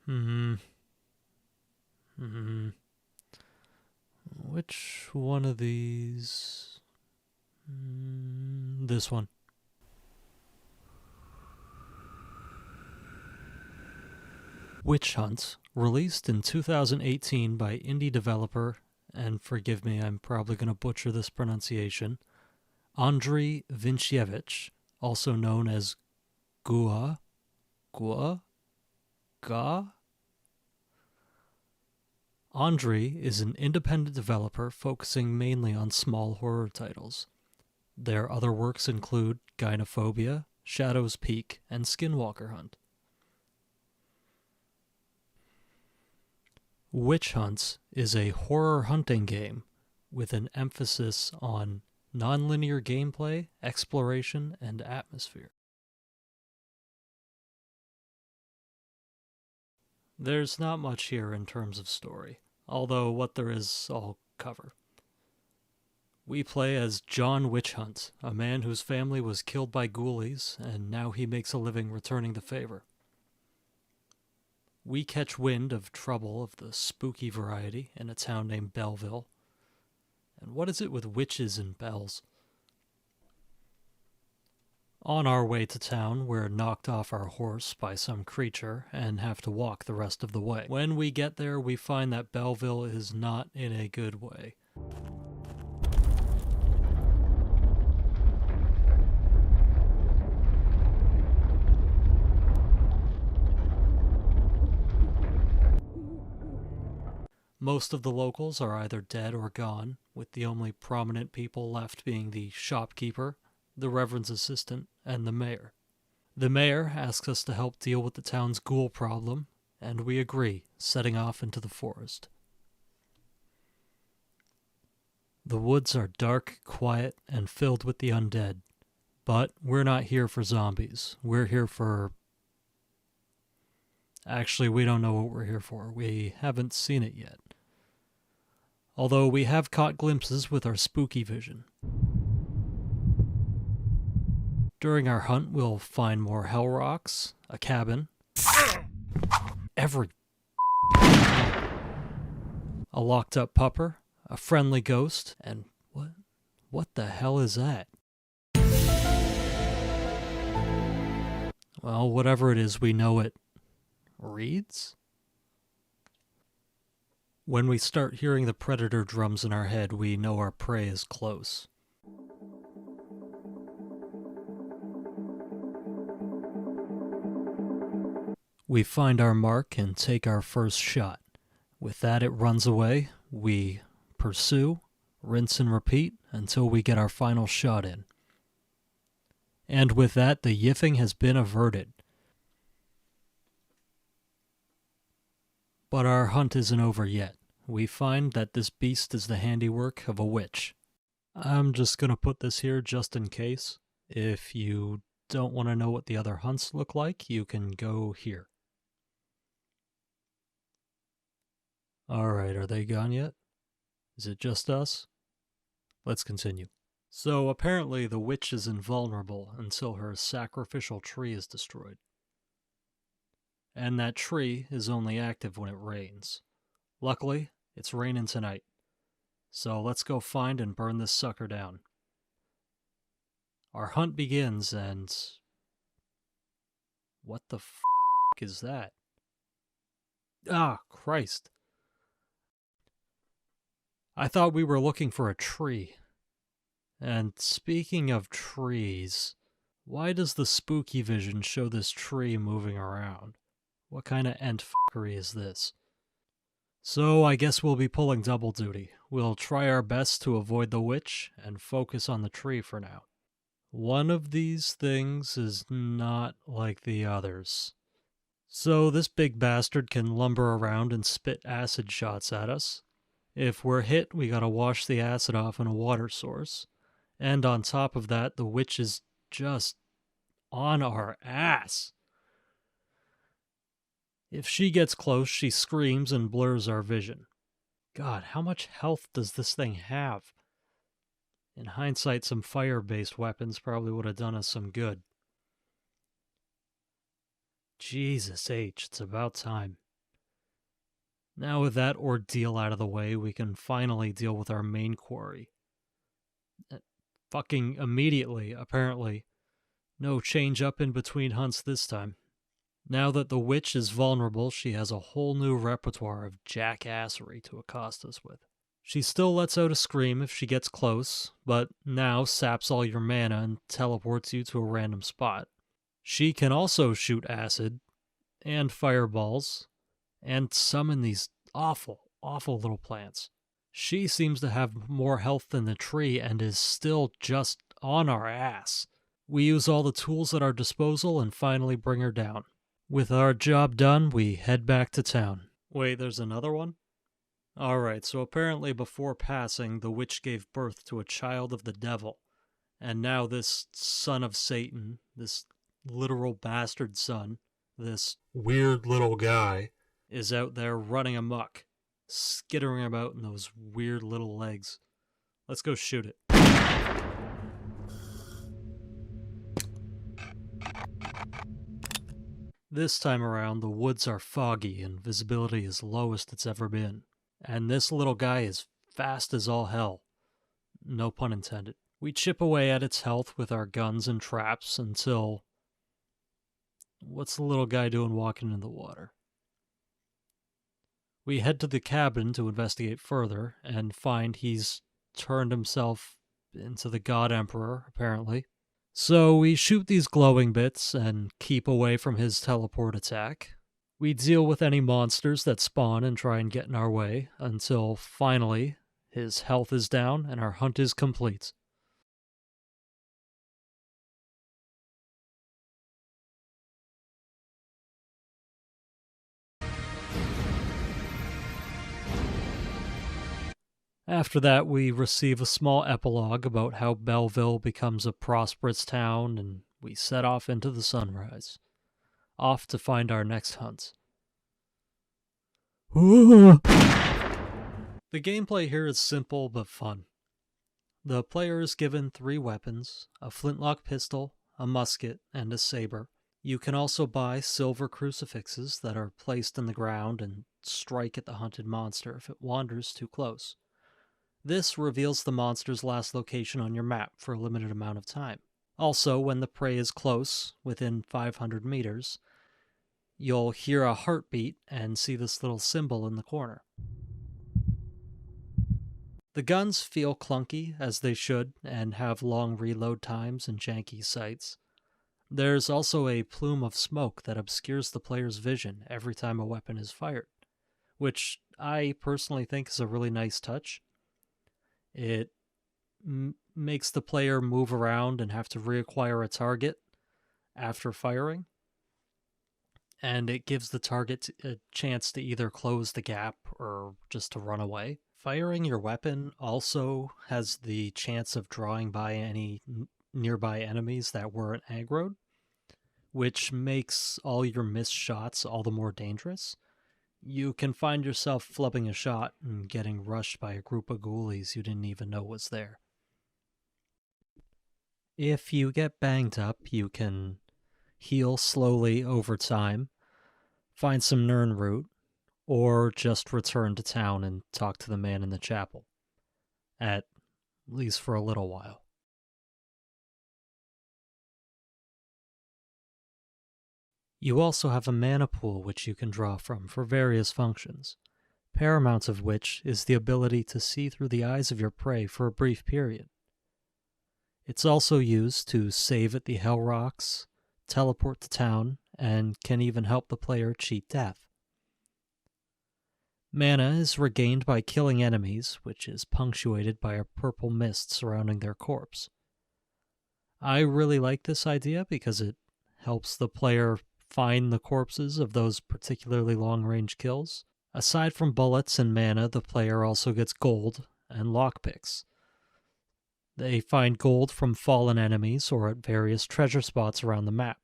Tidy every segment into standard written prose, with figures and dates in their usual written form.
Hmm. Hmm. Which one of these? This one. Witch Hunt, released in 2018 by indie developer, and forgive me, I'm probably going to butcher this pronunciation, Andrii Vintsevych, also known as Gua, Gua, Ga. Andrii is an independent developer focusing mainly on small horror titles. Their other works include Gynophobia, Shadow's Peak, and Skinwalker Hunt. Witch Hunts is a horror hunting game with an emphasis on nonlinear gameplay, exploration, and atmosphere. There's not much here in terms of story, although what there is I'll cover. We play as John Witchhunt, a man whose family was killed by ghoulies, and now he makes a living returning the favor. We catch wind of trouble of the spooky variety in a town named Belleville. And what is it with witches and bells? On our way to town, we're knocked off our horse by some creature and have to walk the rest of the way. When we get there, we find that Belleville is not in a good way. Most of the locals are either dead or gone, with the only prominent people left being the shopkeeper, the Reverend's assistant, and the mayor. The mayor asks us to help deal with the town's ghoul problem, and we agree, setting off into the forest. The woods are dark, quiet, and filled with the undead, but we're not here for zombies. We're here for... Actually, we don't know what we're here for. We haven't seen it yet. Although we have caught glimpses with our spooky vision. During our hunt, we'll find more hell rocks, a cabin, every a locked up pupper, a friendly ghost, and what the hell is that? Well, whatever it is, we know it reads? When we start hearing the predator drums in our head, we know our prey is close. We find our mark and take our first shot. With that, it runs away. We pursue, rinse and repeat until we get our final shot in. And with that, the yiffing has been averted. But our hunt isn't over yet. We find that this beast is the handiwork of a witch. I'm just going to put this here just in case. If you don't want to know what the other hunts look like, you can go here. Alright, are they gone yet? Is it just us? Let's continue. So apparently the witch is invulnerable until her sacrificial tree is destroyed. And that tree is only active when it rains. Luckily, it's raining tonight. So let's go find and burn this sucker down. Our hunt begins and... What the f*** is that? Ah, Christ. I thought we were looking for a tree. And speaking of trees, why does the spooky vision show this tree moving around? What kind of ent-f***ery is this? So I guess we'll be pulling double duty. We'll try our best to avoid the witch and focus on the tree for now. One of these things is not like the others. So this big bastard can lumber around and spit acid shots at us. If we're hit, we gotta wash the acid off in a water source. And on top of that, the witch is just on our ass. If she gets close, she screams and blurs our vision. God, how much health does this thing have? In hindsight, some fire-based weapons probably would have done us some good. Jesus H, it's about time. Now with that ordeal out of the way, we can finally deal with our main quarry. Fucking immediately, apparently. No change up in between hunts this time. Now that the witch is vulnerable, she has a whole new repertoire of jackassery to accost us with. She still lets out a scream if she gets close, but now saps all your mana and teleports you to a random spot. She can also shoot acid, and fireballs, and summon these awful, awful little plants. She seems to have more health than the tree and is still just on our ass. We use all the tools at our disposal and finally bring her down. With our job done, we head back to town. Wait, there's another one? Alright, so apparently before passing, the witch gave birth to a child of the devil. And now this son of Satan, this literal bastard son, this weird little guy, is out there running amok, skittering about in those weird little legs. Let's go shoot it. This time around, the woods are foggy and visibility is lowest it's ever been. And this little guy is fast as all hell. No pun intended. We chip away at its health with our guns and traps until... What's the little guy doing walking in the water? We head to the cabin to investigate further and find he's turned himself into the God Emperor, apparently. So we shoot these glowing bits and keep away from his teleport attack. We deal with any monsters that spawn and try and get in our way until finally his health is down and our hunt is complete. After that, we receive a small epilogue about how Belleville becomes a prosperous town, and we set off into the sunrise, off to find our next hunt. The gameplay here is simple but fun. The player is given 3 weapons, a flintlock pistol, a musket, and a saber. You can also buy silver crucifixes that are placed in the ground and strike at the hunted monster if it wanders too close. This reveals the monster's last location on your map for a limited amount of time. Also, when the prey is close, within 500 meters, you'll hear a heartbeat and see this little symbol in the corner. The guns feel clunky, as they should, and have long reload times and janky sights. There's also a plume of smoke that obscures the player's vision every time a weapon is fired, which I personally think is a really nice touch. It makes the player move around and have to reacquire a target after firing. And it gives the target a chance to either close the gap or just to run away. Firing your weapon also has the chance of drawing by any nearby enemies that weren't aggroed, which makes all your missed shots all the more dangerous. You can find yourself flubbing a shot and getting rushed by a group of ghoulies you didn't even know was there. If you get banged up, you can heal slowly over time, find some Nern root, or just return to town and talk to the man in the chapel. At least for a little while. You also have a mana pool which you can draw from for various functions, paramount of which is the ability to see through the eyes of your prey for a brief period. It's also used to save at the Hell Rocks, teleport to town, and can even help the player cheat death. Mana is regained by killing enemies, which is punctuated by a purple mist surrounding their corpse. I really like this idea because it helps the player find the corpses of those particularly long-range kills. Aside from bullets and mana, the player also gets gold and lockpicks. They find gold from fallen enemies or at various treasure spots around the map.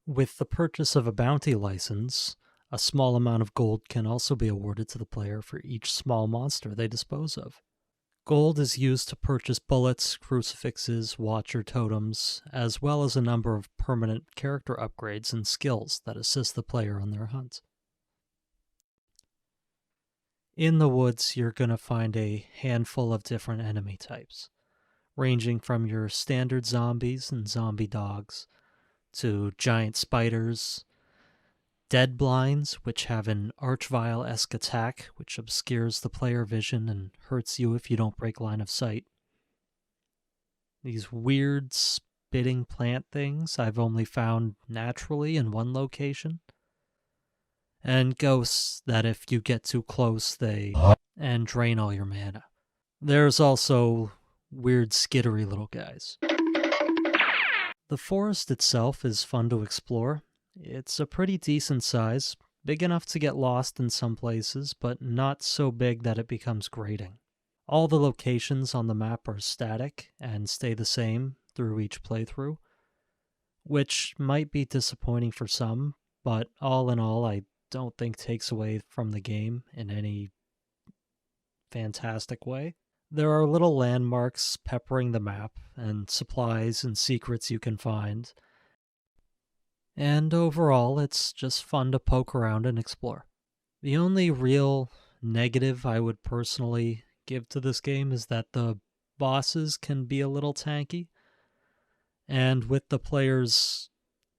With the purchase of a bounty license, a small amount of gold can also be awarded to the player for each small monster they dispose of. Gold is used to purchase bullets, crucifixes, watcher totems, as well as a number of permanent character upgrades and skills that assist the player on their hunt. In the woods, you're going to find a handful of different enemy types, ranging from your standard zombies and zombie dogs to giant spiders, dead blinds, which have an archvile-esque attack which obscures the player vision and hurts you if you don't break line of sight. These weird spitting plant things I've only found naturally in one location. And ghosts that if you get too close, they and drain all your mana. There's also weird skittery little guys. The forest itself is fun to explore. It's a pretty decent size, big enough to get lost in some places, but not so big that it becomes grating. All the locations on the map are static and stay the same through each playthrough, which might be disappointing for some, but all in all, I don't think takes away from the game in any fantastic way. There are little landmarks peppering the map, and supplies and secrets you can find. And overall, it's just fun to poke around and explore. The only real negative I would personally give to this game is that the bosses can be a little tanky, and with the player's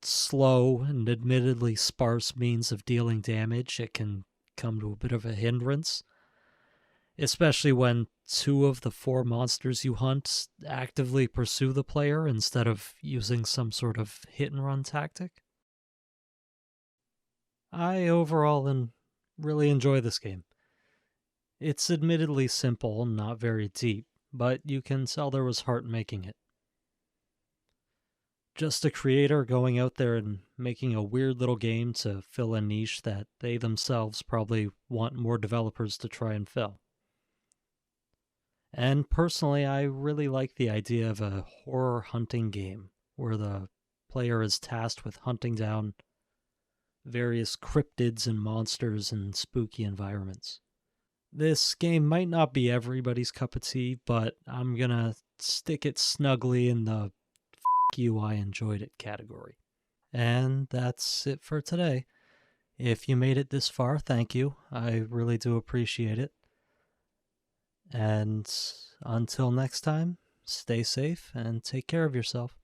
slow and admittedly sparse means of dealing damage, it can come to a bit of a hindrance, especially when 2 of the 4 monsters you hunt actively pursue the player instead of using some sort of hit-and-run tactic. I overall really enjoy this game. It's admittedly simple and not very deep, but you can tell there was heart making it. Just a creator going out there and making a weird little game to fill a niche that they themselves probably want more developers to try and fill. And personally, I really like the idea of a horror hunting game where the player is tasked with hunting down various cryptids and monsters in spooky environments. This game might not be everybody's cup of tea, but I'm gonna stick it snugly in the you, I enjoyed it category. And that's it for today. If you made it this far, thank you. I really do appreciate it. And until next time, stay safe and take care of yourself.